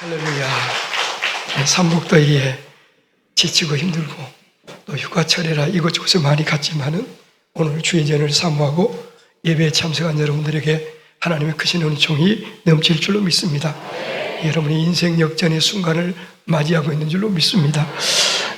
할렐루야. 삼복더위에 지치고 힘들고 또 휴가철이라 이곳저곳에 많이 갔지만은 오늘 주의전을 사모하고 예배에 참석한 여러분들에게 하나님의 크신 은총이 넘칠 줄로 믿습니다. 여러분이 인생 역전의 순간을 맞이하고 있는 줄로 믿습니다.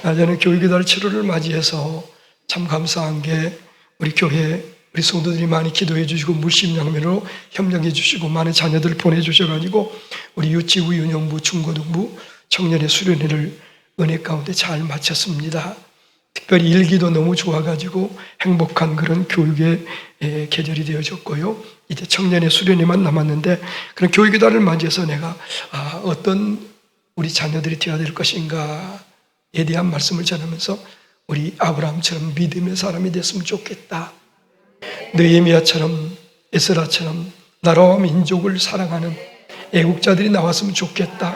저는 교육이달 7월을 맞이해서 참 감사한 게 우리 교회 우리 성도들이 많이 기도해 주시고 물심양면으로 협력해 주시고 많은 자녀들 보내주셔가지고 우리 유치부, 유년부, 중고등부 청년의 수련회를 은혜 가운데 잘 마쳤습니다. 특별히 일기도 너무 좋아가지고 행복한 그런 교육의 계절이 되어졌고요. 이제 청년의 수련회만 남았는데 그런 교육의 달을 맞이해서 내가 어떤 우리 자녀들이 되어야 될 것인가에 대한 말씀을 전하면서 우리 아브라함처럼 믿음의 사람이 됐으면 좋겠다. 느헤미야처럼 에스라처럼 나라와 민족을 사랑하는 애국자들이 나왔으면 좋겠다.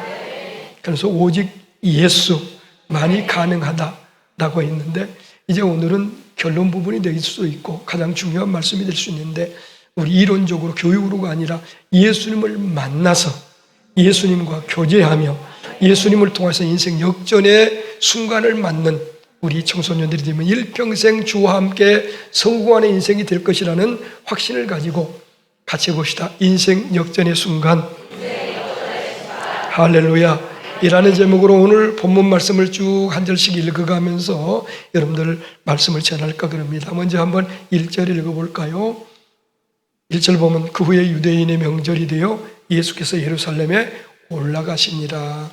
그래서 오직 예수만이 가능하다라고 했는데 이제 오늘은 결론 부분이 될 수도 있고 가장 중요한 말씀이 될 수 있는데 우리 이론적으로 교육으로가 아니라 예수님을 만나서 예수님과 교제하며 예수님을 통해서 인생 역전의 순간을 맞는 우리 청소년들이 되면 일평생 주와 함께 성공하는 인생이 될 것이라는 확신을 가지고 같이 해봅시다. 인생 역전의 순간. 할렐루야. 이라는 제목으로 오늘 본문 말씀을 쭉 한 절씩 읽어가면서 여러분들 말씀을 전할까 그럽니다. 먼저 한번 1절 읽어볼까요? 1절 보면 그 후에 유대인의 명절이 되어 예수께서 예루살렘에 올라가시니라.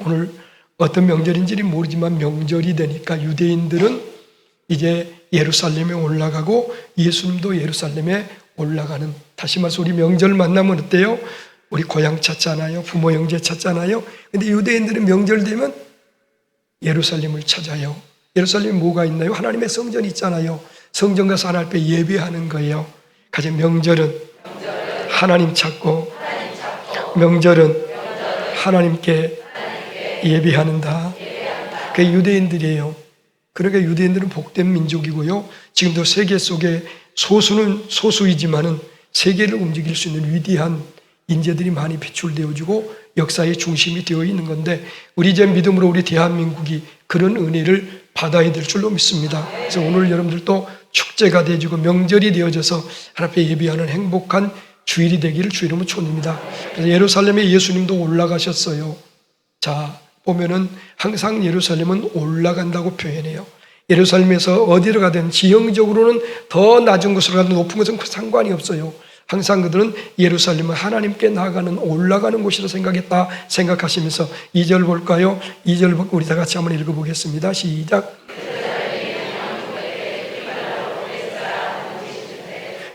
오늘 어떤 명절인지는 모르지만 명절이 되니까 유대인들은 이제 예루살렘에 올라가고 예수님도 예루살렘에 올라가는, 다시 말해서 우리 명절 만나면 어때요? 우리 고향 찾잖아요. 부모 형제 찾잖아요. 근데 유대인들은 명절 되면 예루살렘을 찾아요. 예루살렘에 뭐가 있나요? 하나님의 성전이 있잖아요. 성전 가서 하나님 앞에 예배하는 거예요. 가장 명절은 하나님 찾고 명절은 하나님께 예배하는다. 그게 유대인들이에요. 그러니까 유대인들은 복된 민족이고요. 지금도 세계 속에 소수는 소수이지만은 세계를 움직일 수 있는 위대한 인재들이 많이 배출되어지고 역사의 중심이 되어 있는 건데 우리 이제 믿음으로 우리 대한민국이 그런 은혜를 받아야 될 줄로 믿습니다. 그래서 오늘 여러분들도 축제가 되어지고 명절이 되어져서 하나님 앞에 예배하는 행복한 주일이 되기를 주 이름으로 축원합니다. 그래서 예루살렘에 예수님도 올라가셨어요. 자, 보면은 항상 예루살렘은 올라간다고 표현해요. 예루살렘에서 어디로 가든 지형적으로는 더 낮은 곳으로 가든 높은 곳은 상관이 없어요. 항상 그들은 예루살렘은 하나님께 나아가는 올라가는 곳이라 생각하시면서 2절 볼까요? 2절 우리 다 같이 한번 읽어보겠습니다. 시작.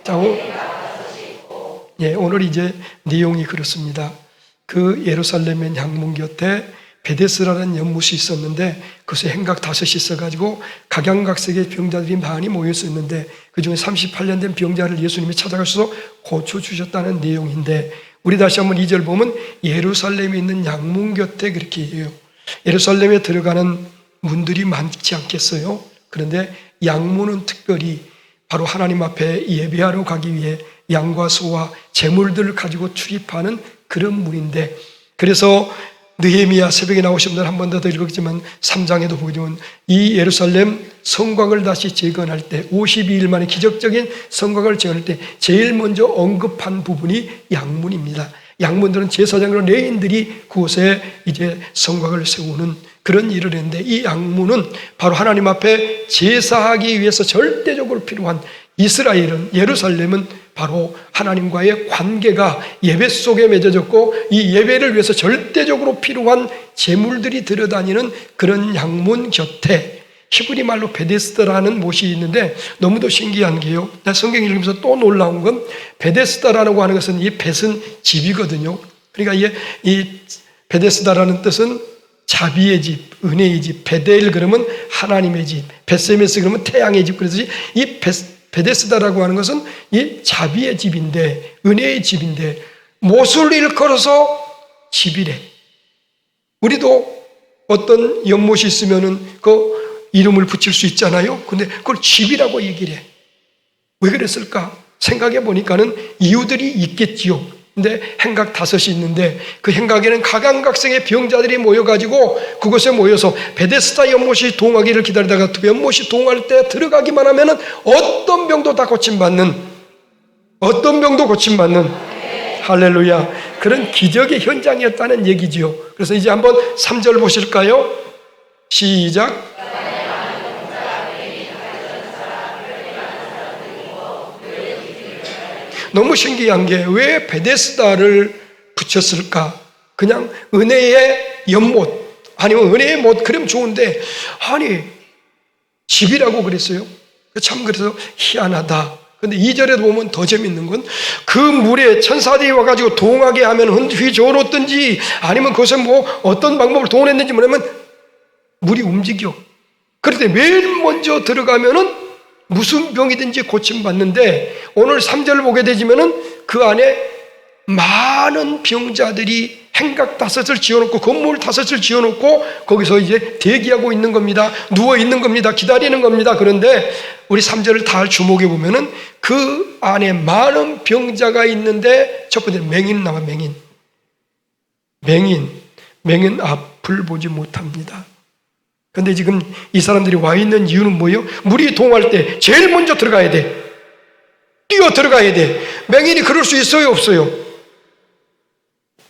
자, 오늘 이제 내용이 그렇습니다. 그 예루살렘의 향문 곁에 베데스라는 연못이 있었는데 그것에 행각 5이 있어가지고 각양각색의 병자들이 많이 모여 있었는데 그중에 38년 된 병자를 예수님이 찾아가셔서 고쳐주셨다는 내용인데 우리 다시 한번 2절 보면 예루살렘에 있는 양문 곁에 그렇게 해요. 예루살렘에 들어가는 문들이 많지 않겠어요? 그런데 양문은 특별히 바로 하나님 앞에 예배하러 가기 위해 양과 소와 제물들을 가지고 출입하는 그런 문인데 그래서 느헤미야 새벽에 나오신 분들 한 번 더 읽었지만 3장에도 보게 되면 이 예루살렘 성곽을 다시 재건할 때 52일 만에 기적적인 성곽을 재건할 때 제일 먼저 언급한 부분이 양문입니다. 양문들은 제사장으로 레인들이 그곳에 이제 성곽을 세우는 그런 일을 했는데 이 양문은 바로 하나님 앞에 제사하기 위해서 절대적으로 필요한 이스라엘은 예루살렘은 바로 하나님과의 관계가 예배 속에 맺어졌고 이 예배를 위해서 절대적으로 필요한 제물들이 들어다니는 그런 양문 곁에 히브리 말로 베데스다라는 못이 있는데 너무도 신기한 게요. 성경 읽으면서 또 놀라운 건 베데스다라고 하는 것은 이 벳은 집이거든요. 그러니까 이 베데스다라는 뜻은 자비의 집, 은혜의 집, 베델 그러면 하나님의 집, 베세메스 그러면 태양의 집. 그래서 이 베데스다라고 하는 것은 이 자비의 집인데 은혜의 집인데 못을 일컬어서 집이래. 우리도 어떤 연못이 있으면은 그 이름을 붙일 수 있잖아요. 근데 그걸 집이라고 얘기를 해. 왜 그랬을까? 생각해 보니까는 이유들이 있겠지요. 근데 행각 5이 있는데 그 행각에는 각양각색의 병자들이 모여가지고 그곳에 모여서 베데스다 연못이 동하기를 기다리다가 연못이 동할 때 들어가기만 하면은 어떤 병도 다 고침받는, 어떤 병도 고침받는, 할렐루야, 그런 기적의 현장이었다는 얘기지요. 그래서 이제 한번 3절 보실까요? 시작. 너무 신기한 게 왜 베데스다를 붙였을까? 그냥 은혜의 연못 아니면 은혜의 못 그러면 좋은데 아니 집이라고 그랬어요. 참 그래서 희한하다. 근데 2절에 보면 더 재밌는 건 그 물에 천사들이 와가지고 동하게 하면 휘저었든지 아니면 그것을 뭐 어떤 방법을 동원했는지 모르면 물이 움직여. 그럴 때 맨 먼저 들어가면은 무슨 병이든지 고침받는데 오늘 3절을 보게 되지면은 그 안에 많은 병자들이 행각 5을 지어놓고 건물 5을 지어놓고 거기서 이제 대기하고 있는 겁니다. 누워 있는 겁니다. 기다리는 겁니다. 그런데 우리 3절을 다 주목해 보면은 그 안에 많은 병자가 있는데 첫 번째 맹인 나와. 맹인 앞을 보지 못합니다. 근데 지금 이 사람들이 와 있는 이유는 뭐예요? 물이 동할 때 제일 먼저 들어가야 돼. 뛰어 들어가야 돼. 맹인이 그럴 수 있어요, 없어요?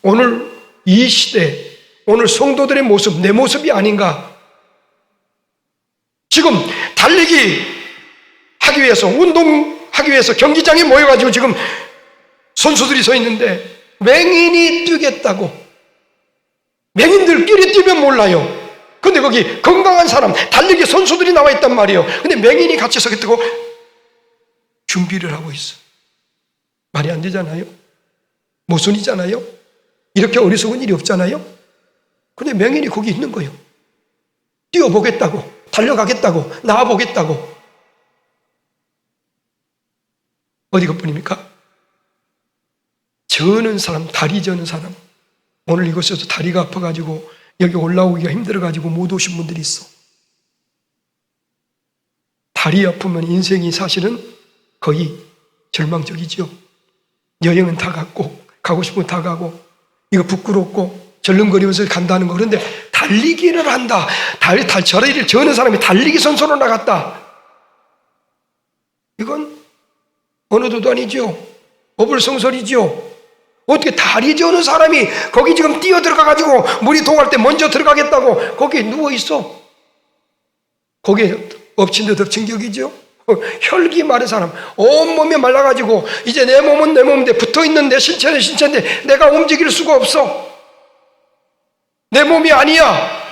오늘 이 시대, 오늘 성도들의 모습, 내 모습이 아닌가? 지금 달리기 하기 위해서, 운동하기 위해서 경기장에 모여가지고 지금 선수들이 서 있는데 맹인이 뛰겠다고. 맹인들끼리 뛰면 몰라요. 근데 거기 건강한 사람, 달리기 선수들이 나와 있단 말이에요. 근데 맹인이 같이 서겠다고 준비를 하고 있어. 말이 안 되잖아요. 모순이잖아요. 이렇게 어리석은 일이 없잖아요. 근데 맹인이 거기 있는 거예요. 뛰어보겠다고, 달려가겠다고, 나와보겠다고. 어디 것뿐입니까? 저는 사람, 다리 저는 사람. 오늘 이곳에서 다리가 아파가지고 여기 올라오기가 힘들어가지고 못 오신 분들이 있어. 다리 아프면 인생이 사실은 거의 절망적이죠. 여행은 다 갔고 가고 싶으면 다 가고 이거 부끄럽고 절름거리면서 간다는 거. 그런데 달리기를 한다. 저를 저는 사람이 달리기 선수로 나갔다. 이건 언어도 아니죠. 어불성설이죠. 어떻게 다리 저는 사람이 거기 지금 뛰어 들어가가지고 물이 동할 때 먼저 들어가겠다고 거기에 누워있어. 거기에 엎친 데 덮친 격이죠. 혈기 마른 사람, 온몸이 말라가지고 이제 내 몸은 내 몸인데 붙어있는 내 신체는 신체인데 내가 움직일 수가 없어. 내 몸이 아니야.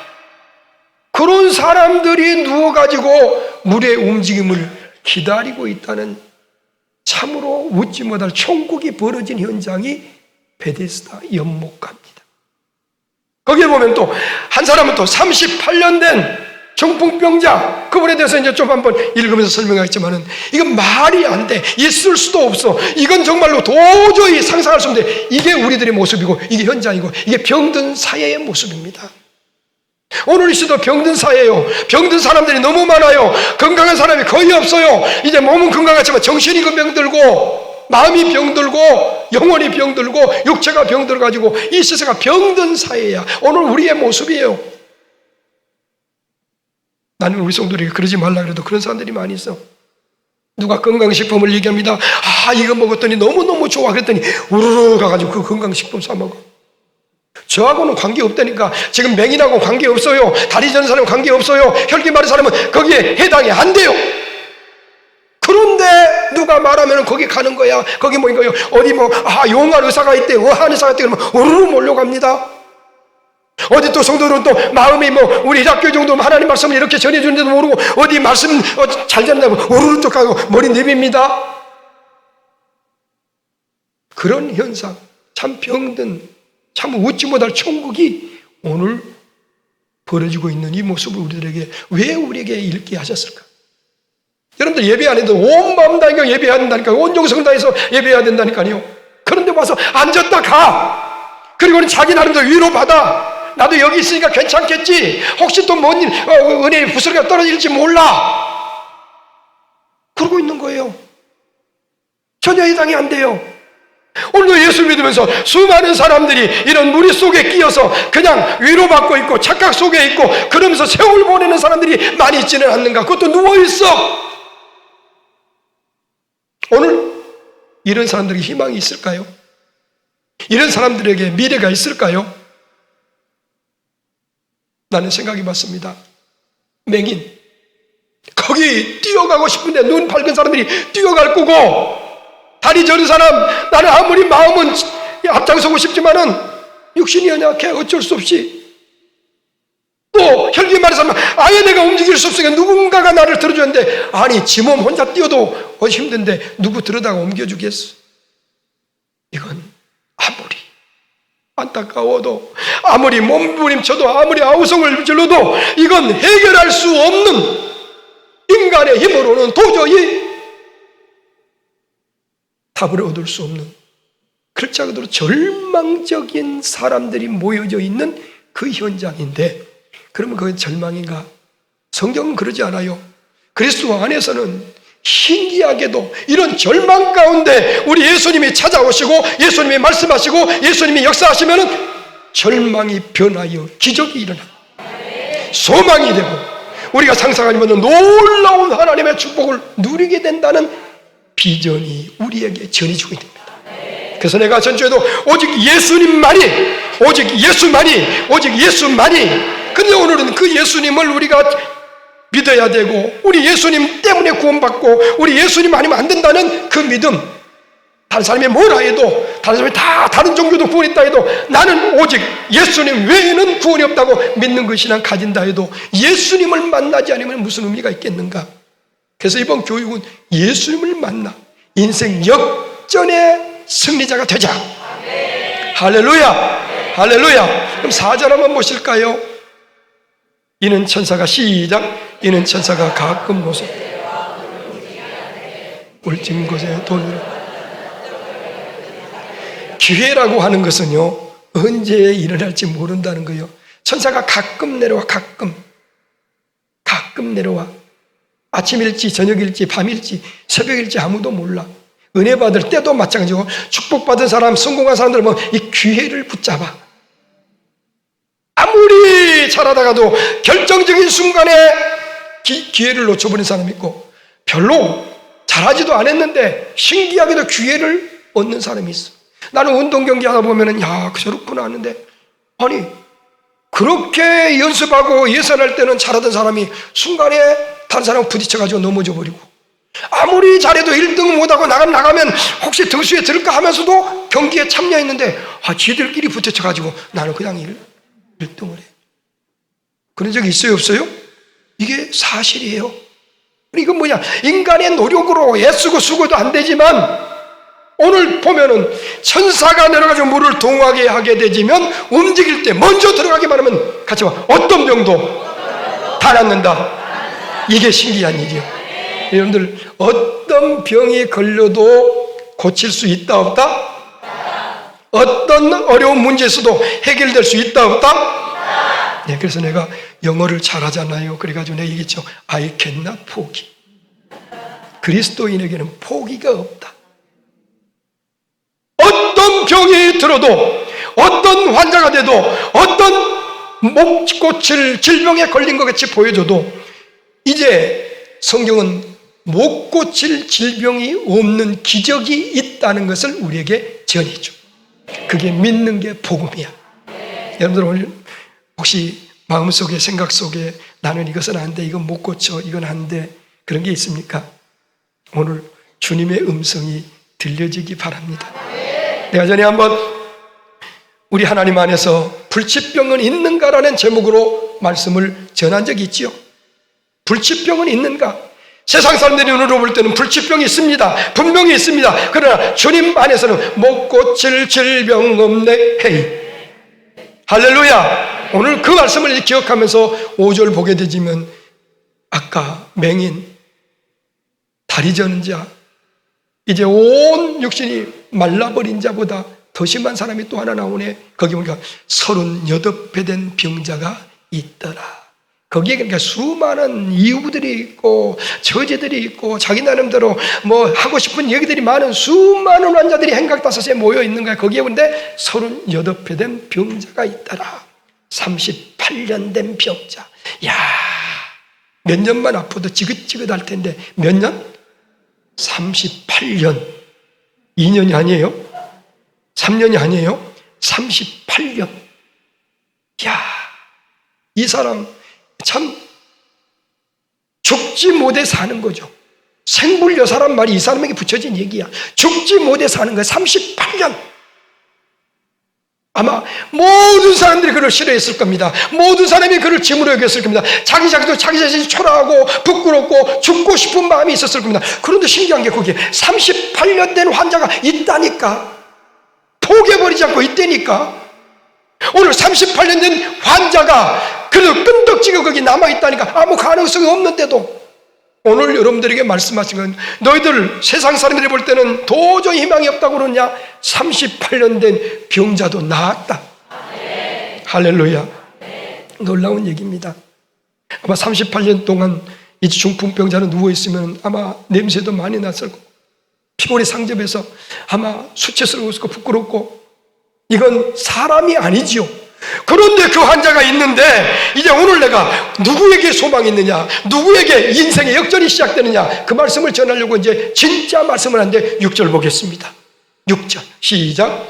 그런 사람들이 누워가지고 물의 움직임을 기다리고 있다는 참으로 웃지 못할 천국이 벌어진 현장이 베데스다 연못가입니다. 거기에 보면 또 한 사람은 또 38년 된 중풍병자, 그분에 대해서 이제 좀 한번 읽으면서 설명하겠지만은 이건 말이 안 돼. 있을 수도 없어. 이건 정말로 도저히 상상할 수 없는데 이게 우리들의 모습이고 이게 현장이고 이게 병든 사회의 모습입니다. 오늘 이 시도 병든 사회예요. 병든 사람들이 너무 많아요. 건강한 사람이 거의 없어요. 이제 몸은 건강하지만 정신이 병들고 마음이 병들고 영혼이 병들고 육체가 병들어가지고 이 세상가 병든 사회야. 오늘 우리의 모습이에요. 나는 우리 성도들에게 그러지 말라 그래도 그런 사람들이 많이 있어. 누가 건강식품을 얘기합니다. 아, 이거 먹었더니 너무너무 좋아. 그랬더니 우르르 가가지고 그 건강식품 사먹어. 저하고는 관계없다니까. 지금 맹인하고 관계없어요. 다리 저는 사람은 관계없어요. 혈기 마른 사람은 거기에 해당이 안 돼요. 그런데 누가 말하면 거기 가는 거야. 거기 뭐인 거예요. 어디 용한 의사가 있대. 의한 의사가 있대. 그러면 우르르 몰려갑니다. 어디 또 성도들은 또 마음이 우리 희락교 정도면 하나님 말씀을 이렇게 전해주는데도 모르고 어디 말씀 잘 전한다고 우르르 또 가고 머리 내밉니다. 그런 현상, 참 병든, 참 웃지 못할 천국이 오늘 벌어지고 있는 이 모습을 우리들에게 왜 우리에게 읽게 하셨을까? 여러분들 예배 안 해도 온 마음 다해서 예배해야 된다니까. 온 정성 다해서 예배해야 된다니까요. 그런데 와서 앉았다 가. 그리고는 자기 나름대로 위로받아. 나도 여기 있으니까 괜찮겠지. 혹시 또 뭔 일, 은혜의 부스러기가 떨어질지 몰라. 그러고 있는 거예요. 전혀 해당이 안 돼요. 오늘도 예수 믿으면서 수많은 사람들이 이런 무리 속에 끼어서 그냥 위로받고 있고 착각 속에 있고 그러면서 세월 보내는 사람들이 많이 있지는 않는가? 그것도 누워있어. 오늘 이런 사람들에게 희망이 있을까요? 이런 사람들에게 미래가 있을까요? 나는 생각해봤습니다. 맹인, 거기 뛰어가고 싶은데 눈 밝은 사람들이 뛰어갈 거고, 다리 저린 사람, 나는 아무리 마음은 앞장서고 싶지만은 육신이 연약해 어쩔 수 없이, 또 혈기 마른 사람은 아예 내가 움직일 수 없으니까 누군가가 나를 들어주는데, 아니 지 몸 혼자 뛰어도 힘든데 누구 들어다가 옮겨주겠어? 이건 아무리 안타까워도, 아무리 몸부림쳐도, 아무리 아우성을 질러도 이건 해결할 수 없는, 인간의 힘으로는 도저히 답을 얻을 수 없는, 그렇지 않아도 절망적인 사람들이 모여져 있는 그 현장인데, 그러면 그건 절망인가? 성경은 그러지 않아요. 그리스도 안에서는 신기하게도 이런 절망 가운데 우리 예수님이 찾아오시고 예수님이 말씀하시고 예수님이 역사하시면 절망이 변하여 기적이 일어나, 소망이 되고 우리가 상상하지 못한 놀라운 하나님의 축복을 누리게 된다는 비전이 우리에게 전해지고 됩니다. 그래서 내가 전주에도 오직 예수님만이, 오직 예수만이, 오직 예수만이. 근데 오늘은 그 예수님을 우리가 믿어야 되고, 우리 예수님 때문에 구원받고 우리 예수님 아니면 안 된다는 그 믿음. 다른 사람이 뭐라 해도, 다른 사람이 다 다른 종교도 구원했다 해도 나는 오직 예수님 외에는 구원이 없다고 믿는 것이나 가진다 해도 예수님을 만나지 않으면 무슨 의미가 있겠는가? 그래서 이번 교육은 예수님을 만나 인생 역전의 승리자가 되자. 할렐루야, 할렐루야. 그럼 4절 한번 보실까요? 이는 천사가, 시작, 이는 천사가 가끔 모습 울진 곳에 돈을. 기회라고 하는 것은요, 언제 일어날지 모른다는 거예요. 천사가 가끔 내려와, 가끔 내려와. 아침일지 저녁일지 밤일지 새벽일지 아무도 몰라. 은혜 받을 때도 마찬가지고, 축복받은 사람, 성공한 사람들 보면 이 기회를 붙잡아. 아무리 잘하다가도 결정적인 순간에 기회를 놓쳐버린 사람이 있고, 별로 잘하지도 않았는데 신기하게도 기회를 얻는 사람이 있어. 나는 운동 경기 하다 보면은, 야, 저렇구나 하는데, 아니 그렇게 연습하고 예선할 때는 잘하던 사람이 순간에 다른 사람하고 부딪혀가지고 넘어져 버리고, 아무리 잘해도 1등 못하고 나가면 혹시 등수에 들을까 하면서도 경기에 참여했는데, 지들끼리 부딪혀가지고 나는 그냥 1등을 해. 그런 적이 있어요, 없어요? 이게 사실이에요. 이건 뭐냐, 인간의 노력으로 애쓰고 수고도 안 되지만, 오늘 보면은 천사가 내려가지고 물을 동하게 하게 되지면 움직일 때 먼저 들어가기만 하면, 같이 봐, 어떤 병도 다 낫는다. 이게 신기한 일이에요. 여러분들, 어떤 병이 걸려도 고칠 수 있다 없다? 어떤 어려운 문제에서도 해결될 수 있다 없다? 네, 그래서 내가 영어를 잘하잖아요. 그래가지고 내가 얘기했죠. I cannot 포기. 그리스도인에게는 포기가 없다. 어떤 병이 들어도, 어떤 환자가 돼도, 어떤 목 고칠 질병에 걸린 것 같이 보여줘도, 이제 성경은 못 고칠 질병이 없는 기적이 있다는 것을 우리에게 전해줘. 그게 믿는 게 복음이야. 여러분들 오늘 혹시 마음속에, 생각 속에 나는 이것은 안 돼, 이건 못 고쳐, 이건 안 돼, 그런 게 있습니까? 오늘 주님의 음성이 들려지기 바랍니다. 내가 전에 한번 우리 하나님 안에서 불치병은 있는가라는 제목으로 말씀을 전한 적이 있지요. 불치병은 있는가? 세상 사람들이 눈으로 볼 때는 불치병이 있습니다. 분명히 있습니다. 그러나 주님 안에서는 못 고칠 질병 없네. 헤이. 할렐루야. 오늘 그 말씀을 기억하면서 5절 보게 되지만, 아까 맹인, 다리 저는 자, 이제 온 육신이 말라버린 자보다 더 심한 사람이 또 하나 나오네. 거기 보니까 38배 된 병자가 있더라. 거기에 그러니까 수많은 이유들이 있고 처제들이 있고 자기 나름대로 뭐 하고 싶은 얘기들이 많은 수많은 환자들이 행각다섯에 모여 있는 거야. 거기에 근데 38회 된 병자가 있더라. 38년 된 병자. 야, 몇 년만 아파도 지긋지긋할 텐데 몇 년? 38년. 2년이 아니에요? 3년이 아니에요? 38년. 야, 이 사람 참 죽지 못해 사는 거죠. 생불여사란 말이 이 사람에게 붙여진 얘기야. 죽지 못해 사는 거야. 38년. 아마 모든 사람들이 그를 싫어했을 겁니다. 모든 사람이 그를 짐으로 여겼을 겁니다. 자기 자기도 자기 자신이 초라하고 부끄럽고 죽고 싶은 마음이 있었을 겁니다. 그런데 신기한 게 거기에 38년 된 환자가 있다니까. 포기해버리지 않고 있다니까. 오늘 38년 된 환자가 그래도 끈덕지고 거기 남아있다니까. 아무 가능성이 없는데도 오늘 여러분들에게 말씀하신 건 너희들 세상 사람들이 볼 때는 도저히 희망이 없다고 그러냐? 38년 된 병자도 나았다. 할렐루야. 놀라운 얘기입니다. 아마 38년 동안 이 중풍병자는 누워있으면 아마 냄새도 많이 났을 거고 피골이 상접해서 아마 수치스러웠고 부끄럽고 이건 사람이 아니지요. 그런데 그 환자가 있는데 이제 오늘 내가 누구에게 소망이 있느냐, 누구에게 인생의 역전이 시작되느냐 그 말씀을 전하려고 이제 진짜 말씀을 하는데 6절 보겠습니다. 6절 시작.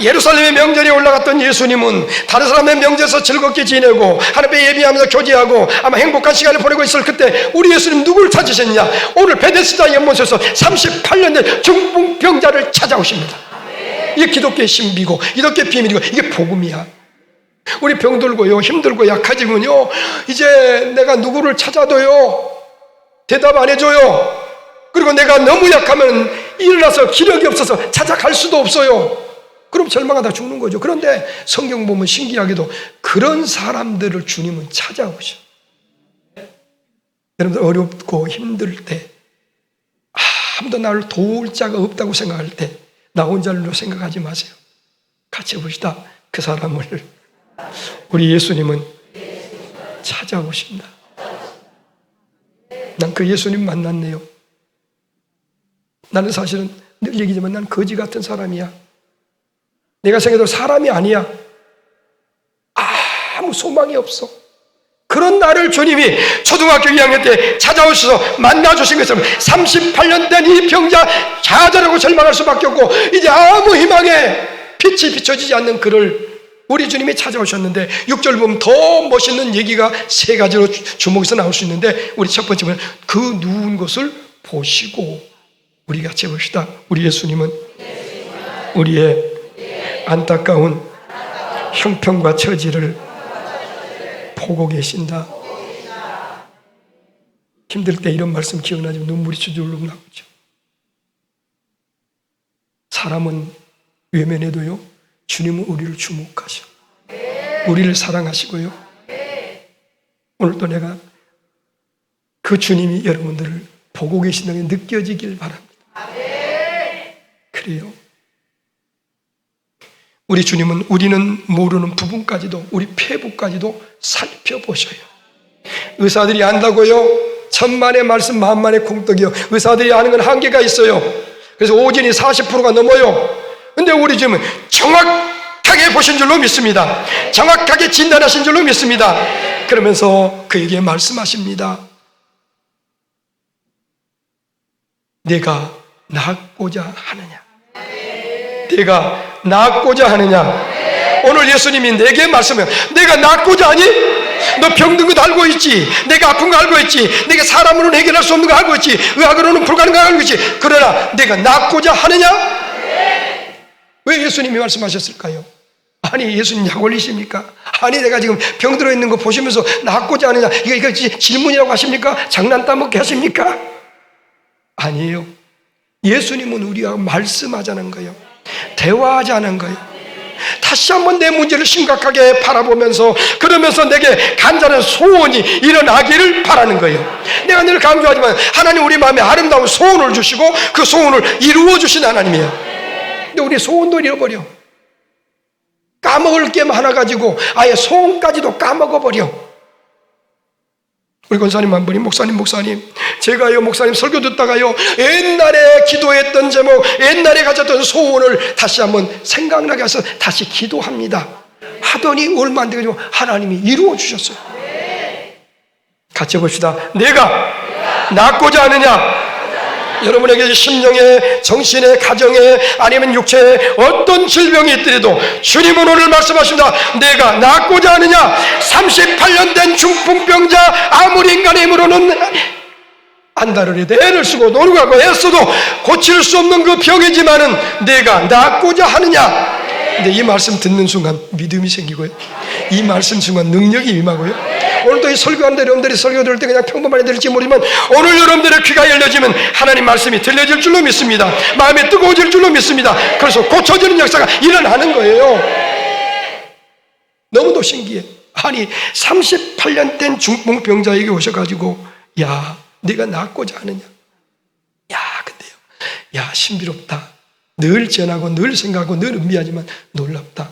예루살렘의 명절에 올라갔던 예수님은 다른 사람의 명절에서 즐겁게 지내고 하나님께 예비하면서 교제하고 아마 행복한 시간을 보내고 있을 그때 우리 예수님 누구를 찾으셨냐? 오늘 베데스다 연못에서 38년 된 중풍병자를 찾아오십니다. 이게 기독교의 신비고 기독교의 비밀이고 이게 복음이야. 우리 병들고요 힘들고 약해지면요 이제 내가 누구를 찾아도요 대답 안 해줘요. 그리고 내가 너무 약하면 일어나서 기력이 없어서 찾아갈 수도 없어요. 그럼 절망하다 죽는 거죠. 그런데 성경 보면 신기하게도 그런 사람들을 주님은 찾아오셔. 여러분들 어렵고 힘들 때 아무도 나를 도울 자가 없다고 생각할 때 나 혼자로 생각하지 마세요. 같이 봅시다. 그 사람을 우리 예수님은 찾아오신다. 난 그 예수님 만났네요. 나는 사실은 늘 얘기지만 난 거지 같은 사람이야. 내가 생각해도 사람이 아니야. 아무 소망이 없어. 그런 나를 주님이 초등학교 2학년 때 찾아오셔서 만나주신 것처럼 38년 된 이 병자 좌절하고 절망할 수밖에 없고 이제 아무 희망에 빛이 비춰지지 않는 그를 우리 주님이 찾아오셨는데 6절 보면 더 멋있는 얘기가 세 가지로 주목해서 나올 수 있는데 우리 첫 번째는 그 누운 것을 보시고 우리 같이 봅시다. 우리 예수님은 우리의 안타까운 형편과 처지를 보고 계신다. 힘들 때 이런 말씀 기억나지만 눈물이 주줄로 나오죠. 사람은 외면해도요 주님은 우리를 주목하셔. 우리를 사랑하시고요. 오늘도 내가 그 주님이 여러분들을 보고 계신다는 게 느껴지길 바랍니다. 그래요. 우리 주님은 우리는 모르는 부분까지도 우리 폐부까지도 살펴보셔요. 의사들이 안다고요? 천만의 말씀 만만의 콩떡이요. 의사들이 아는 건 한계가 있어요. 그래서 오진이 40%가 넘어요. 근데 우리 주님은 정확하게 보신 줄로 믿습니다. 정확하게 진단하신 줄로 믿습니다. 그러면서 그에게 말씀하십니다. 내가 낫고자 하느냐? 내가 낫고자 하느냐? 오늘 예수님이 내게 말씀해요. 내가 낫고자 하니? 너 병든 거 알고 있지? 내가 아픈 거 알고 있지? 내가 사람으로는 해결할 수 없는 거 알고 있지? 의학으로는 불가능한 거 알고 있지? 그러나 내가 낫고자 하느냐? 왜 예수님이 말씀하셨을까요? 아니 예수님 약 올리십니까? 아니 내가 지금 병들어 있는 거 보시면서 낫고자 하느냐? 이거 질문이라고 하십니까? 장난 따먹게 하십니까? 아니에요. 예수님은 우리와 말씀하자는 거예요. 대화하자는 거예요. 다시 한번 내 문제를 심각하게 바라보면서 그러면서 내게 간절한 소원이 일어나기를 바라는 거예요. 내가 늘 강조하지만 하나님 우리 마음에 아름다운 소원을 주시고 그 소원을 이루어 주신 하나님이에요. 근데 우리 소원도 잃어버려. 까먹을 게 많아가지고 아예 소원까지도 까먹어버려. 우리 권사님 한 분이 목사님 제가요 목사님 설교 듣다가요 옛날에 기도했던 제목, 옛날에 가졌던 소원을 다시 한번 생각나게 해서 다시 기도합니다. 하더니 얼마 안 돼가지고 하나님이 이루어 주셨어요. 같이 봅시다. 내가 낫고자 하느냐? 여러분에게 심령에, 정신에, 가정에, 아니면 육체에 어떤 질병이 있더라도 주님은 오늘 말씀하십니다. 내가 낫고자 하느냐? 38년 된 중풍병자, 아무리 인간의 힘으로는 안달을 해도 애를 쓰고 노력하고 애써도 고칠 수 없는 그 병이지만은 내가 낫고자 하느냐? 근데 이 말씀 듣는 순간 믿음이 생기고요, 이 말씀 순간 능력이 임하고요. 오늘도 이 설교하는데 여러분들이 설교 들을 때 그냥 평범하게 들을지 모르지만 오늘 여러분들의 귀가 열려지면 하나님 말씀이 들려질 줄로 믿습니다. 마음이 뜨거워질 줄로 믿습니다. 그래서 고쳐지는 역사가 일어나는 거예요. 너무도 신기해. 아니 38년 된 중풍병자에게 오셔가지고 야 네가 낫고자 하느냐? 야 근데요, 야 신비롭다. 늘 전하고 늘 생각하고 늘 음미하지만 놀랍다.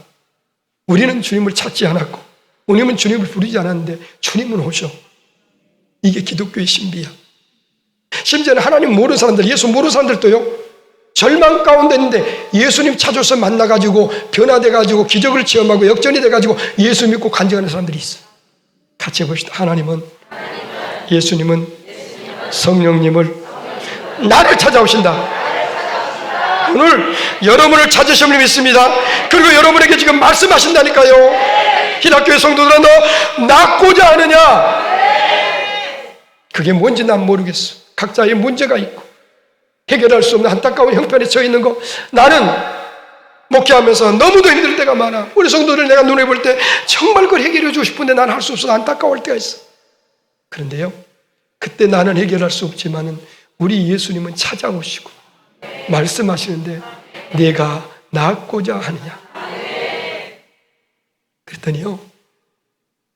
우리는 주님을 찾지 않았고 우리는 주님을 부르지 않았는데 주님은 오셔. 이게 기독교의 신비야. 심지어는 하나님 모르는 사람들, 예수 모르는 사람들도요 절망 가운데 있는데 예수님 찾아서 만나가지고 변화돼가지고 기적을 체험하고 역전이 돼가지고 예수 믿고 간증하는 사람들이 있어. 같이 해봅시다. 하나님은, 예수님은, 성령님을 나를 찾아오신다. 오늘 여러분을 찾으심을 믿습니다. 그리고 여러분에게 지금 말씀하신다니까요. 희락교회 성도들아, 너 낫고자 하느냐? 그게 뭔지 난 모르겠어. 각자의 문제가 있고 해결할 수 없는 안타까운 형편에 처해 있는 거, 나는 목회하면서 너무도 힘들 때가 많아. 우리 성도들 내가 눈에 볼 때 정말 그걸 해결해 주고 싶은데 난 할 수 없어서 안타까울 때가 있어. 그런데요, 그때 나는 해결할 수 없지만은 우리 예수님은 찾아오시고 말씀하시는데 내가 낫고자 하느냐? 그랬더니요,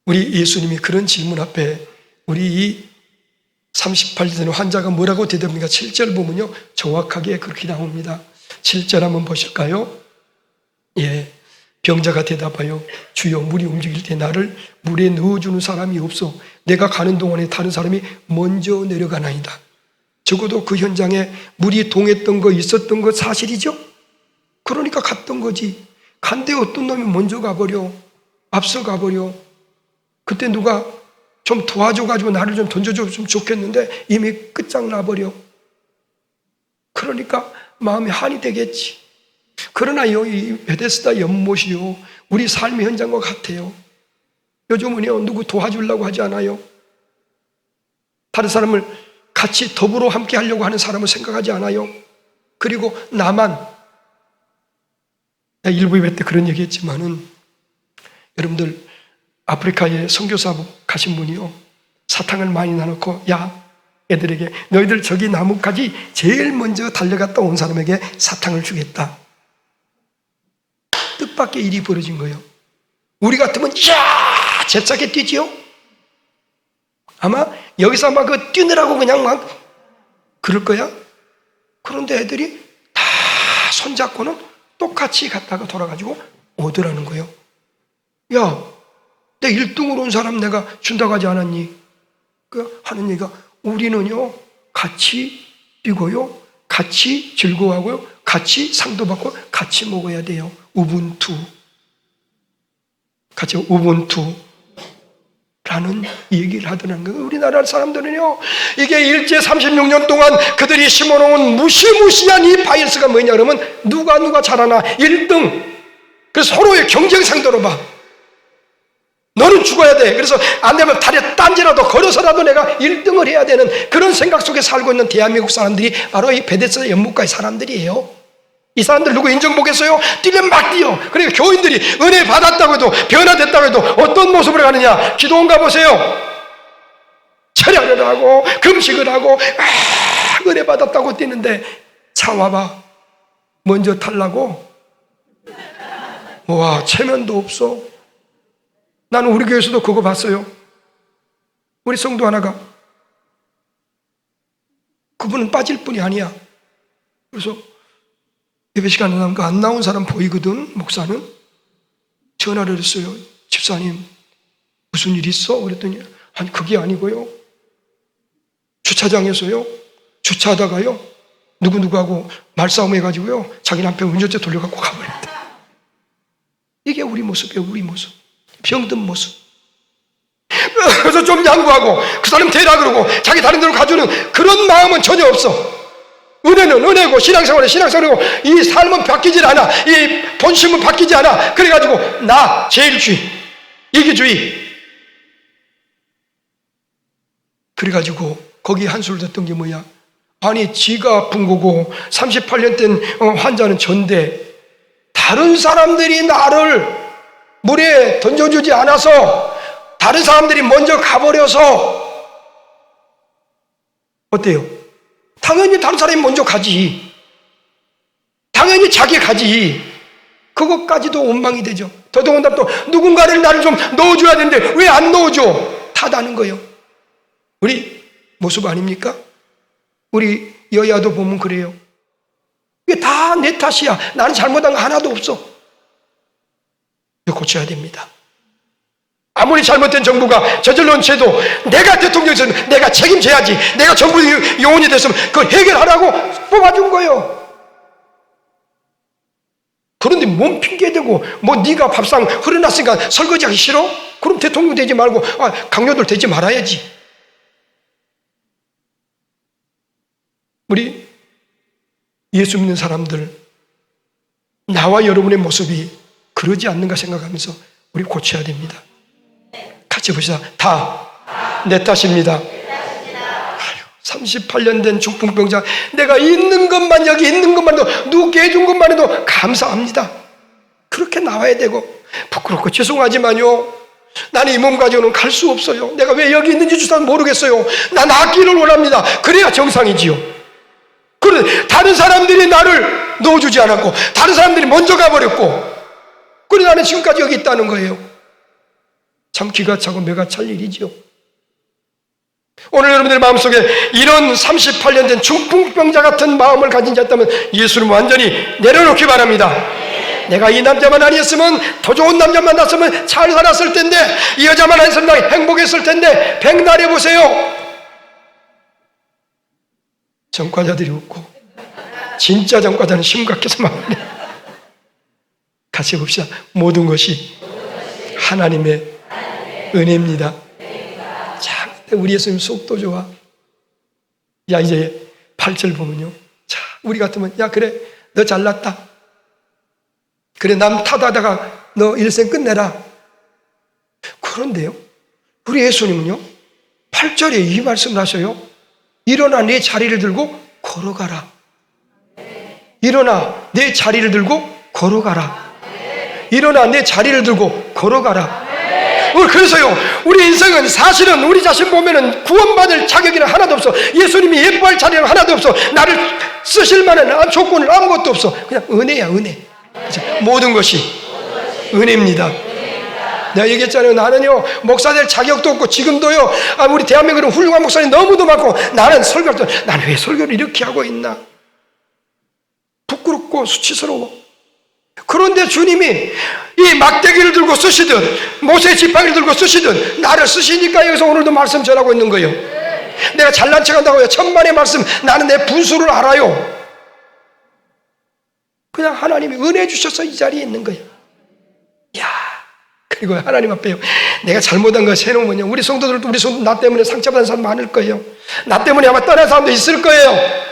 우리 예수님이 그런 질문 앞에 우리 이 38년 된 환자가 뭐라고 대답합니까? 7절 보면요 정확하게 그렇게 나옵니다. 7절 한번 보실까요? 예, 병자가 대답하여 주여 물이 움직일 때 나를 물에 넣어주는 사람이 없어 내가 가는 동안에 다른 사람이 먼저 내려가나이다. 적어도 그 현장에 물이 동했던 거 있었던 거 사실이죠? 그러니까 갔던 거지. 간데 어떤 놈이 먼저 가버려, 앞서 가버려. 그때 누가 좀 도와줘가지고 나를 좀 던져줬으면 좋겠는데 이미 끝장나버려. 그러니까 마음이 한이 되겠지. 그러나 이 베데스다 연못이요 우리 삶의 현장과 같아요. 요즘은요 누구 도와주려고 하지 않아요. 다른 사람을 같이 더불어 함께 하려고 하는 사람을 생각하지 않아요. 그리고 나만, 일부 예배 때 그런 얘기 했지만은 여러분들 아프리카에 선교사 가신 분이요 사탕을 많이 나눠놓고 야 애들에게 너희들 저기 나무까지 제일 먼저 달려갔다 온 사람에게 사탕을 주겠다. 뜻밖의 일이 벌어진 거예요. 우리 같으면 이야 재차게 뛰지요. 아마 여기서 아마 그 뛰느라고 그냥 막 그럴 거야. 그런데 애들이 다 손잡고는 똑같이 갔다가 돌아가지고 오더라는 거예요. 야, 내 1등으로 온 사람 내가 준다고 하지 않았니? 그 하는 얘기가 우리는요 같이 뛰고요 같이 즐거워하고요 같이 상도 받고 같이 먹어야 돼요. 우분투. 같이 우분투 라는 얘기를 하더라는 거예요. 우리나라 사람들은요 이게 일제 36년 동안 그들이 심어놓은 무시무시한 이 바이러스가 뭐냐 그러면 누가 잘하나 1등. 그래서 서로의 경쟁 상대로 봐. 너는 죽어야 돼. 그래서 안 되면 다리에 딴지라도 걸어서라도 내가 1등을 해야 되는 그런 생각 속에 살고 있는 대한민국 사람들이 바로 이 베데스다 연못가의 사람들이에요. 이 사람들 누구 인정보겠어요? 뛰면 막 뛰어. 그러니까 교인들이 은혜 받았다고 해도 변화됐다고 해도 어떤 모습으로 가느냐? 기도원 가보세요. 철야를 하고 금식을 하고 은혜 받았다고 뛰는데 차 와봐. 먼저 탈라고? 와 체면도 없어. 나는 우리 교회에서도 그거 봤어요. 우리 성도 하나가 그분은 빠질 뿐이 아니야. 그래서 예배 시간에 나온 거 안 나온 사람 보이거든. 목사는 전화를 했어요. 집사님, 무슨 일 있어? 그랬더니, 아니, 그게 아니고요. 주차장에서요, 주차하다가요, 누구누구하고 말싸움 해가지고요, 자기 남편 운전대 돌려갖고 가버렸다. 이게 우리 모습이에요, 우리 모습. 병든 모습. 그래서 좀 양보하고, 그 사람 되라 그러고, 자기 다른 데로 가주는 그런 마음은 전혀 없어. 은혜는 은혜고, 신앙생활은 신앙생활이고, 이 삶은 바뀌질 않아. 이 본심은 바뀌지 않아. 그래가지고, 나, 제일주의, 이기주의. 그래가지고, 거기 한수를 뒀던 게 뭐야? 아니, 지가 아픈 거고, 38년 된 환자는 전데, 다른 사람들이 나를 물에 던져주지 않아서, 다른 사람들이 먼저 가버려서, 어때요? 당연히 다른 사람이 먼저 가지. 당연히 자기 가지. 그것까지도 원망이 되죠. 더더군다나 또 누군가를 나를 좀 넣어줘야 되는데 왜 안 넣어줘? 탓하는 거예요. 우리 모습 아닙니까? 우리 여야도 보면 그래요. 이게 다 내 탓이야. 나는 잘못한 거 하나도 없어. 이거 고쳐야 됩니다. 아무리 잘못된 정부가 저질러온 죄도 내가 대통령이었으면 내가 책임져야지. 내가 정부 요원이 됐으면 그걸 해결하라고 뽑아준 거예요. 그런데 뭔 핑계대고 뭐 네가 밥상 흐려놨으니까 설거지하기 싫어? 그럼 대통령 되지 말고 강요들 되지 말아야지. 우리 예수 믿는 사람들, 나와 여러분의 모습이 그러지 않는가 생각하면서 우리 고쳐야 됩니다. 같이 보시다. 다 내 탓입니다. 38년 된 중풍병자, 내가 있는 것만, 여기 있는 것만 해도, 누구께 해준 것만 해도 감사합니다. 그렇게 나와야 되고, 부끄럽고 죄송하지만요, 나는 이 몸 가지고는 갈 수 없어요. 내가 왜 여기 있는지 주사 모르겠어요. 난 낫기를 원합니다. 그래야 정상이지요. 그런데 다른 사람들이 나를 넣어주지 않았고, 다른 사람들이 먼저 가버렸고, 그래 나는 지금까지 여기 있다는 거예요. 참 기가 차고 매가 찰 일이지요. 오늘 여러분들 마음속에 이런 38년 된 중풍병자 같은 마음을 가진 자 있다면 예수를 완전히 내려놓기 바랍니다. 내가 이 남자만 아니었으면, 더 좋은 남자 만났으면 잘 살았을 텐데, 이 여자만 아니었으면 나 행복했을 텐데, 백날해 보세요. 전과자들이 웃고, 진짜 전과자는 심각해서 말이에요. 같이 봅시다. 모든 것이 하나님의 은혜입니다. 자, 우리 예수님 속도 좋아. 야, 이제 8절 보면요. 자, 우리 같으면, 야, 그래, 너 잘났다. 그래, 남 탓하다가 너 일생 끝내라. 그런데요, 우리 예수님은요, 8절에 이 말씀을 하셔요. 일어나 내 자리를 들고 걸어가라. 일어나 내 자리를 들고 걸어가라. 일어나 내 자리를 들고 걸어가라. 그래서요, 우리 인생은 사실은 우리 자신 보면은 구원받을 자격이란 하나도 없어. 예수님이 예뻐할 자리는 하나도 없어. 나를 쓰실 만한 조건은 아무것도 없어. 그냥 은혜야, 은혜. 모든 것이 은혜입니다. 내가 얘기했잖아요. 나는요, 목사 될 자격도 없고, 지금도요, 우리 대한민국은 훌륭한 목사님 너무도 많고, 나는 설교를, 나는 왜 설교를 이렇게 하고 있나? 부끄럽고 수치스러워. 그런데 주님이 이 막대기를 들고 쓰시듯, 모세 지팡이를 들고 쓰시듯, 나를 쓰시니까 여기서 오늘도 말씀 전하고 있는 거예요. 내가 잘난 척 한다고요. 천만의 말씀, 나는 내 분수를 알아요. 그냥 하나님이 은혜 주셔서 이 자리에 있는 거예요. 이야, 그리고 하나님 앞에요, 내가 잘못한 거 세놓으면요, 우리 성도들도 우리 성도 나 때문에 상처받은 사람 많을 거예요. 나 때문에 아마 떠난 사람도 있을 거예요.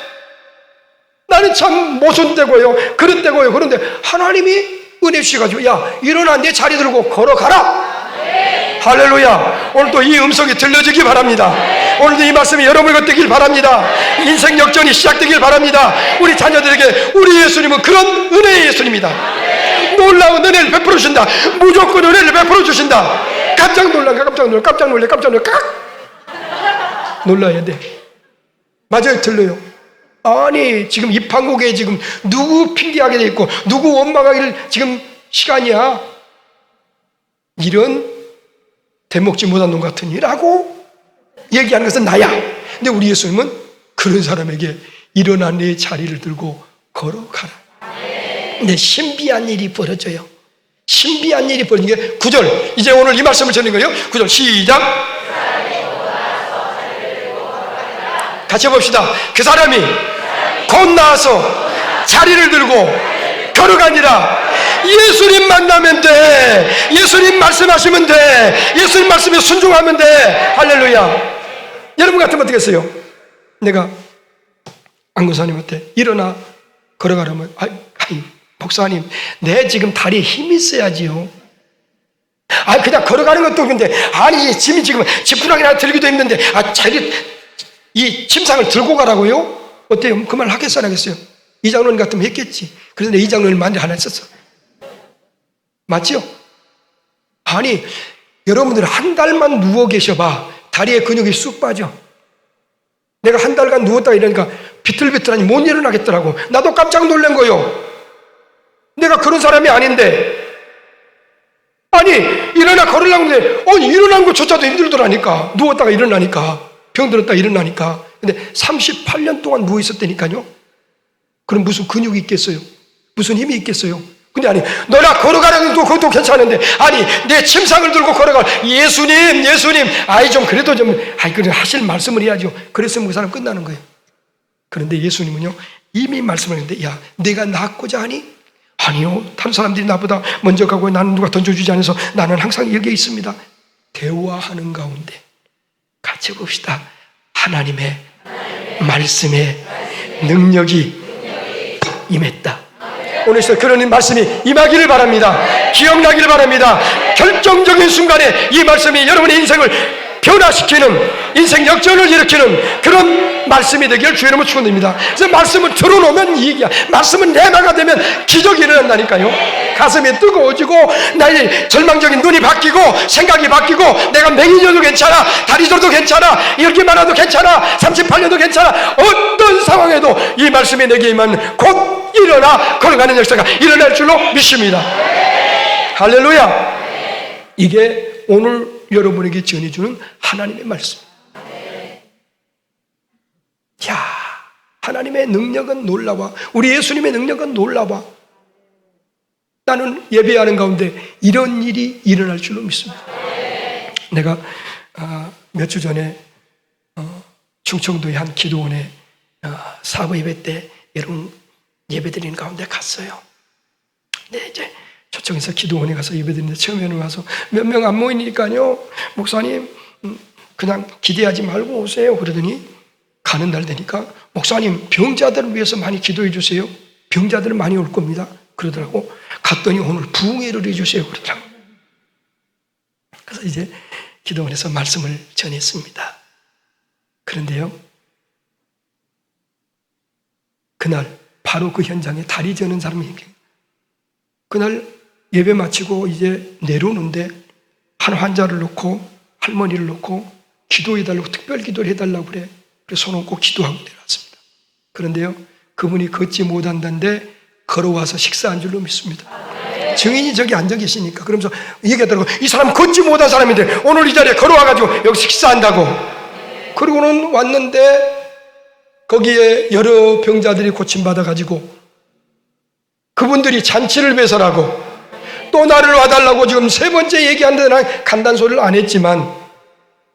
나는 참 모순되고요, 그릇되고요. 그런데 하나님이 은혜 주셔가지고, 야, 일어나 내 자리 들고 걸어가라. 네. 할렐루야. 오늘도 이 음성이 들려지기 바랍니다. 네. 오늘도 이 말씀이 여러분에게 되길 바랍니다. 네. 인생 역전이 시작되길 바랍니다. 우리 자녀들에게 우리 예수님은 그런 은혜의 예수님이다. 네. 놀라운 은혜를 베풀어 주신다. 무조건 은혜를 베풀어 주신다. 네. 깜짝 놀라, 깜짝 놀라, 깜짝 놀라, 깜짝 놀라, 깍 놀라야 돼. 맞아요, 들려요. 아니, 지금 입한국에 지금 누구 핑계하게 돼 있고, 누구 원망하기를 지금 시간이야. 이런 대먹지 못한 놈 같은 이라고 얘기하는 것은 나야. 근데 우리 예수님은 그런 사람에게 일어나 내 자리를 들고 걸어가라. 내 신비한 일이 벌어져요. 신비한 일이 벌어진 게 9절. 이제 오늘 이 말씀을 전하는 거예요. 9절 시작. 같이 봅시다. 그 사람이 곧 나와서 자리를 들고 걸어가니라. 예수님 만나면 돼. 예수님 말씀하시면 돼. 예수님 말씀에 순종하면 돼. 할렐루야. 여러분 같으면 어떻게 했어요? 내가 안구사님한테 일어나 걸어가라면 목사님, 내 지금 다리에 힘이 있어야지요. 그냥 걸어가는 것도 근데 짐이 지금 지푸라기나 들기도 힘든데 이 침상을 들고 가라고요? 어때요? 그 말 하겠어 안 하겠어요? 이 장로님 같으면 했겠지. 그래서 내 이 장로님 만지 하나 했었어. 맞지요? 여러분들 한 달만 누워 계셔봐. 다리에 근육이 쑥 빠져. 내가 한 달간 누웠다 이러니까 비틀비틀하니 못 일어나겠더라고. 나도 깜짝 놀란 거요. 내가 그런 사람이 아닌데. 일어나 걸으려고 하는데 일어나는 것조차도 힘들더라니까. 누웠다가 일어나니까. 병들었다 일어나니까. 근데 38년 동안 누워 있었다니까요. 그럼 무슨 근육이 있겠어요? 무슨 힘이 있겠어요? 근데 너나 걸어가는 것도 괜찮은데 내 침상을 들고 걸어가. 예수님 좀 그래도 그래 하실 말씀을 해야죠. 그랬으면 그 사람 끝나는 거예요. 그런데 예수님은요 이미 말씀을 했는데, 야, 내가 낫고자 하니? 아니요, 다른 사람들이 나보다 먼저 가고 나는 누가 던져주지 않아서 나는 항상 여기에 있습니다. 대화하는 가운데 같이 봅시다. 하나님의 말씀에 능력이 임했다. 오늘 그런 말씀이 임하기를 바랍니다. 기억나기를 바랍니다. 결정적인 순간에 이 말씀이 여러분의 인생을 변화시키는, 인생 역전을 일으키는 그런 말씀이 되기를 주의 이름으로 축원드립니다. 그래서 말씀을 들어놓으면 이익이야. 말씀은 내마가 되면 기적이 일어난다니까요. 가슴이 뜨거워지고 나의 절망적인 눈이 바뀌고 생각이 바뀌고 내가 맹인여도 괜찮아, 다리 저도 괜찮아, 이렇게 많아도 괜찮아, 38년도 괜찮아, 어떤 상황에도 이 말씀이 내게 임하면 곧 일어나 걸어가는 역사가 일어날 줄로 믿습니다. 할렐루야. 이게 오늘 여러분에게 전해주는 하나님의 말씀. 야, 하나님의 능력은 놀라워. 우리 예수님의 능력은 놀라워. 나는 예배하는 가운데 이런 일이 일어날 줄로 믿습니다. 내가 몇 주 전에 충청도의 한 기도원에 사부 예배 때 여러분 예배드리는 가운데 갔어요. 네, 이제 초청에서 기도원에 가서 예배드리는데 처음에는 와서 몇 명 안 모이니까요, 목사님 그냥 기대하지 말고 오세요 그러더니 가는 날 되니까 목사님 병자들을 위해서 많이 기도해 주세요. 병자들은 많이 올 겁니다 그러더라고. 갔더니 오늘 부흥회를 해주세요 그러더라고. 그래서 이제 기도원에서 말씀을 전했습니다. 그런데요, 그날 바로 그 현장에 다리 저는 사람이 그날 예배 마치고 이제 내려오는데 한 환자를 놓고 할머니를 놓고 기도해달라고, 특별 기도를 해달라고 그래. 그래서 손 얹고 기도하고 내려왔습니다. 그런데요, 그분이 걷지 못한다는데 걸어와서 식사한 줄로 믿습니다. 증인이 저기 앉아 계시니까 그러면서 얘기하더라고. 이 사람 걷지 못한 사람인데 오늘 이 자리에 걸어와가지고 여기 식사한다고. 그리고는 왔는데 거기에 여러 병자들이 고침받아가지고 그분들이 잔치를 배설하고 또 나를 와달라고 지금 세 번째 얘기하는데 난 간단소리를 안 했지만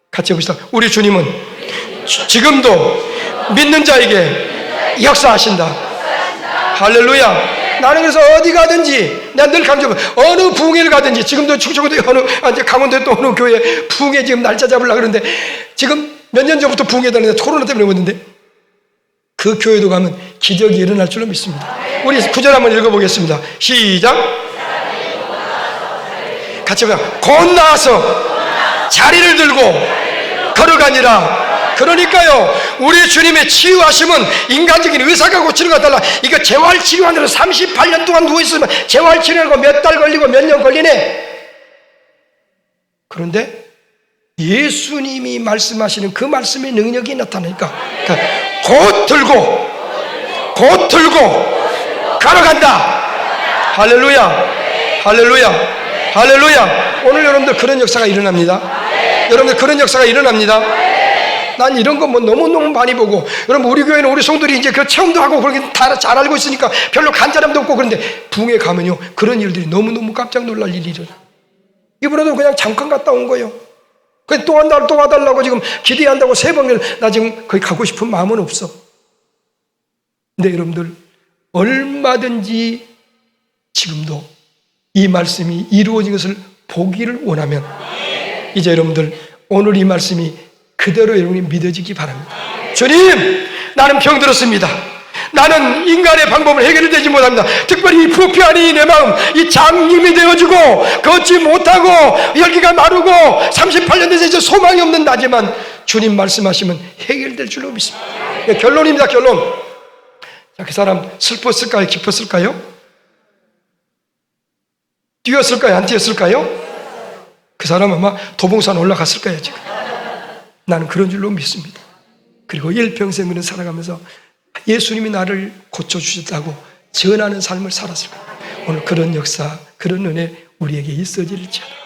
같이 해봅시다. 우리 주님은 지금도 믿는 자에게 역사하신다. 할렐루야. 나는 그래서 어디 가든지 난 늘 강조하고 어느 부흥회를 가든지 지금도 충청도 어느 강원도에 또 어느 교회 부흥회 지금 날짜 잡으려고 그러는데 지금 몇 년 전부터 부흥회 다니는데 코로나 때문에 왔는데 그 교회도 가면 기적이 일어날 줄로 믿습니다. 우리 9절 한번 읽어보겠습니다. 시작. 같이 보자. 곧 나와서 자리를 들고 걸어가니라. 그러니까요, 우리 주님의 치유하심은 인간적인 의사가 고치는 것과 달라. 이거 재활치료하는 데로 38년 동안 누워있으면 재활치료하고 몇 달 걸리고 몇 년 걸리네. 그런데 예수님이 말씀하시는 그 말씀의 능력이 나타나니까 곧 들고 걸어간다. 할렐루야. 할렐루야. 할렐루야. 오늘 여러분들 그런 역사가 일어납니다. 여러분들 그런 역사가 일어납니다. 난 이런 거 뭐 너무너무 많이 보고, 여러분 우리 교회는 우리 성도들이 이제 그 체험도 하고 그렇게 다 잘 알고 있으니까 별로 간절함도 없고, 그런데 부흥에 가면요 그런 일들이 너무너무 깜짝 놀랄 일이 일어나. 이번에도 그냥 잠깐 갔다 온 거예요. 그냥 또 와달라고 지금 기대한다고 3번을, 나 지금 거기 가고 싶은 마음은 없어. 근데 여러분들 얼마든지 지금도 이 말씀이 이루어진 것을 보기를 원하면 이제 여러분들 오늘 이 말씀이 그대로 여러분이 믿어지기 바랍니다. 주님, 나는 병들었습니다. 나는 인간의 방법을 해결되지 못합니다. 특별히 이 부패 아닌 내 마음, 이 장님이 되어지고 걷지 못하고 열기가 마르고 38년 돼서 이제 소망이 없는 나지만 주님 말씀하시면 해결될 줄로 믿습니다. 결론입니다. 결론. 자, 그 사람 슬펐을까요? 기뻤을까요? 뛰었을까요? 안 뛰었을까요? 그 사람 아마 도봉산 올라갔을 거예요 지금. 나는 그런 줄로 믿습니다. 그리고 일평생 그는 살아가면서 예수님이 나를 고쳐주셨다고 전하는 삶을 살았을 거예요. 오늘 그런 역사, 그런 은혜 우리에게 있어질지어다.